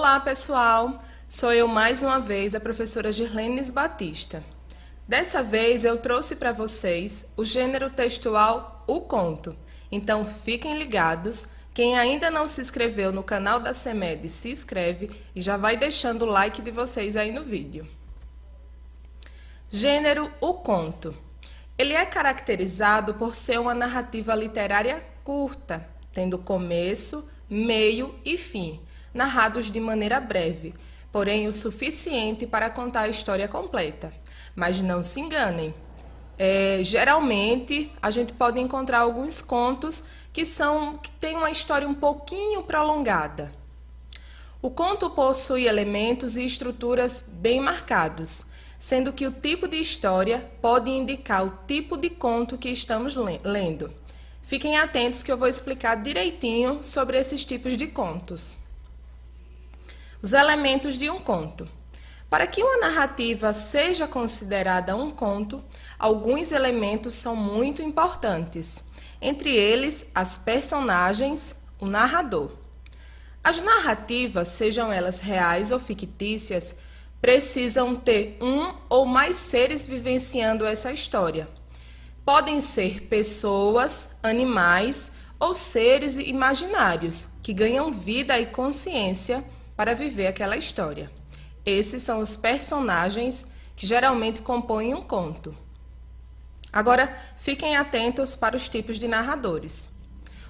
Olá, pessoal! Sou eu mais uma vez, a professora Girlenes Batista. Dessa vez eu trouxe para vocês o gênero textual, o conto. Então fiquem ligados. Quem ainda não se inscreveu no canal da CEMED, se inscreve e já vai deixando o like de vocês aí no vídeo. Gênero, o conto. Ele é caracterizado por ser uma narrativa literária curta, tendo começo, meio e fim, narrados de maneira breve, porém o suficiente para contar a história completa. Mas não se enganem, geralmente a gente pode encontrar alguns contos que têm uma história um pouquinho prolongada. O conto possui elementos e estruturas bem marcados, sendo que o tipo de história pode indicar o tipo de conto que estamos lendo. Fiquem atentos que eu vou explicar direitinho sobre esses tipos de contos. Os elementos de um conto. Para que uma narrativa seja considerada um conto, alguns elementos são muito importantes. Entre eles, as personagens, o narrador. As narrativas, sejam elas reais ou fictícias, precisam ter um ou mais seres vivenciando essa história. Podem ser pessoas, animais ou seres imaginários que ganham vida e consciência para viver aquela história. Esses são os personagens que geralmente compõem um conto. Agora, fiquem atentos para os tipos de narradores.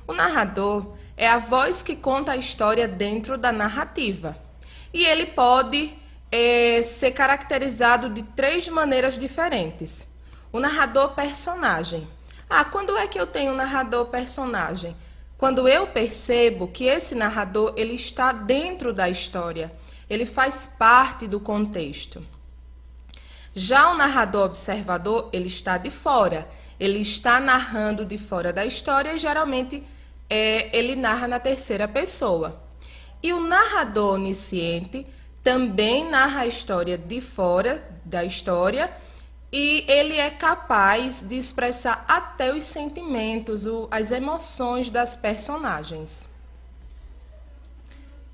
O narrador é a voz que conta a história dentro da narrativa. E ele pode ser caracterizado de 3 maneiras diferentes. O narrador personagem. Quando é que eu tenho um narrador personagem? Quando eu percebo que esse narrador ele está dentro da história, ele faz parte do contexto. Já o narrador observador, ele está de fora, ele está narrando de fora da história e geralmente ele narra na terceira pessoa. E o narrador onisciente também narra a história de fora da história e ele é capaz de expressar até os sentimentos, as emoções das personagens.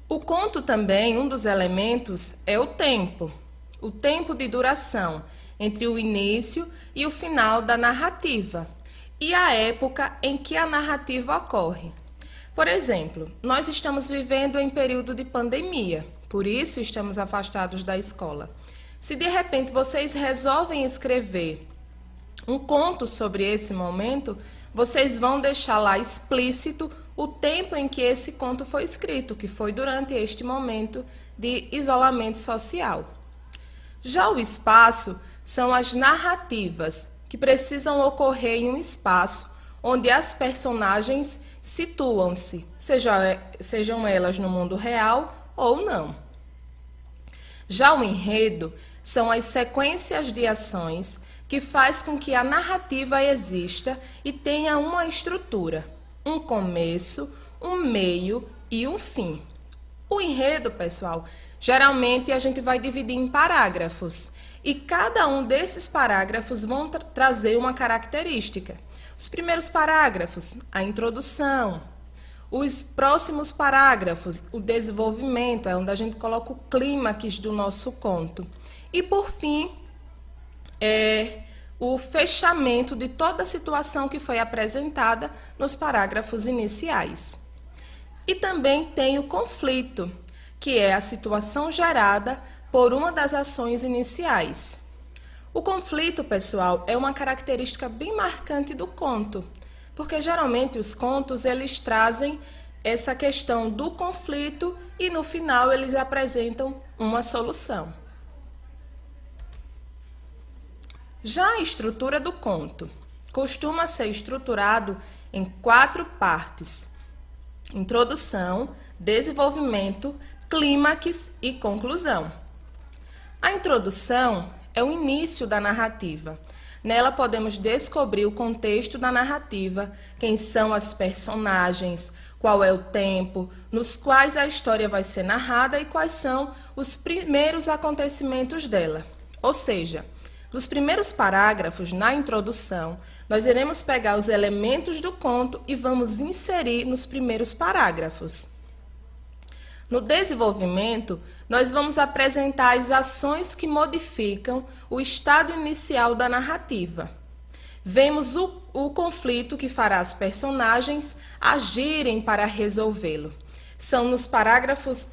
O conto também, um dos elementos, é o tempo de duração entre o início e o final da narrativa e a época em que a narrativa ocorre. Por exemplo, nós estamos vivendo em período de pandemia, por isso estamos afastados da escola. Se de repente vocês resolvem escrever um conto sobre esse momento, vocês vão deixar lá explícito o tempo em que esse conto foi escrito, que foi durante este momento de isolamento social. Já o espaço são as narrativas, que precisam ocorrer em um espaço onde as personagens situam-se, sejam elas no mundo real ou não. Já o enredo são as sequências de ações que faz com que a narrativa exista e tenha uma estrutura, um começo, um meio e um fim. O enredo, pessoal, geralmente a gente vai dividir em parágrafos e cada um desses parágrafos vão trazer uma característica. Os primeiros parágrafos, a introdução. Os próximos parágrafos, o desenvolvimento, é onde a gente coloca o clímax do nosso conto. E, por fim, o fechamento de toda a situação que foi apresentada nos parágrafos iniciais. E também tem o conflito, que é a situação gerada por uma das ações iniciais. O conflito, pessoal, é uma característica bem marcante do conto, porque geralmente os contos eles trazem essa questão do conflito e no final eles apresentam uma solução. Já a estrutura do conto costuma ser estruturado em 4 partes: introdução, desenvolvimento, clímax e conclusão. A introdução é o início da narrativa. Nela podemos descobrir o contexto da narrativa, quem são as personagens, qual é o tempo, nos quais a história vai ser narrada e quais são os primeiros acontecimentos dela. Ou seja, nos primeiros parágrafos, na introdução, nós iremos pegar os elementos do conto e vamos inserir nos primeiros parágrafos. No desenvolvimento, nós vamos apresentar as ações que modificam o estado inicial da narrativa. Vemos o conflito que fará as personagens agirem para resolvê-lo. São nos parágrafos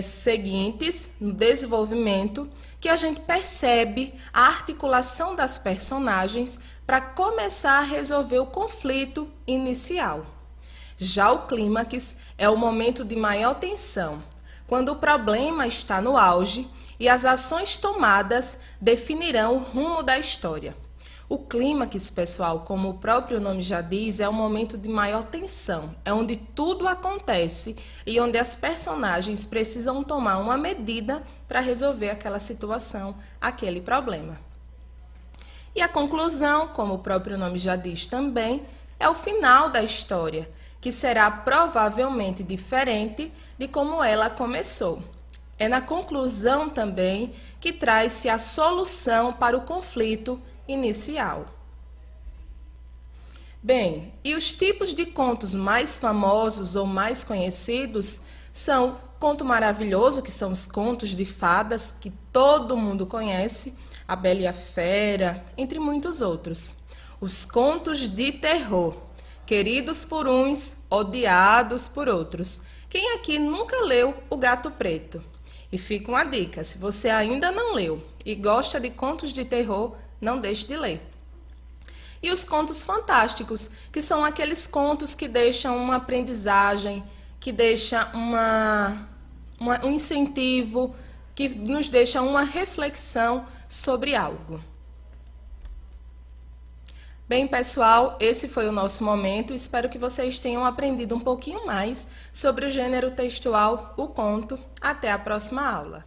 seguintes, no desenvolvimento, que a gente percebe a articulação das personagens para começar a resolver o conflito inicial. Já o clímax é o momento de maior tensão, quando o problema está no auge e as ações tomadas definirão o rumo da história. O clímax, pessoal, como o próprio nome já diz, é o momento de maior tensão, é onde tudo acontece e onde as personagens precisam tomar uma medida para resolver aquela situação, aquele problema. E a conclusão, como o próprio nome já diz também, é o final da história, que será provavelmente diferente de como ela começou. É na conclusão também que traz-se a solução para o conflito inicial. Bem, e os tipos de contos mais famosos ou mais conhecidos são Conto Maravilhoso, que são os contos de fadas que todo mundo conhece, A Bela e a Fera, entre muitos outros. Os contos de terror, queridos por uns, odiados por outros. Quem aqui nunca leu O Gato Preto? E fica uma dica, se você ainda não leu e gosta de contos de terror, não deixe de ler. E os contos fantásticos, que são aqueles contos que deixam uma aprendizagem, que deixam um incentivo, que nos deixa uma reflexão sobre algo. Bem, pessoal, esse foi o nosso momento. Espero que vocês tenham aprendido um pouquinho mais sobre o gênero textual, o conto. Até a próxima aula.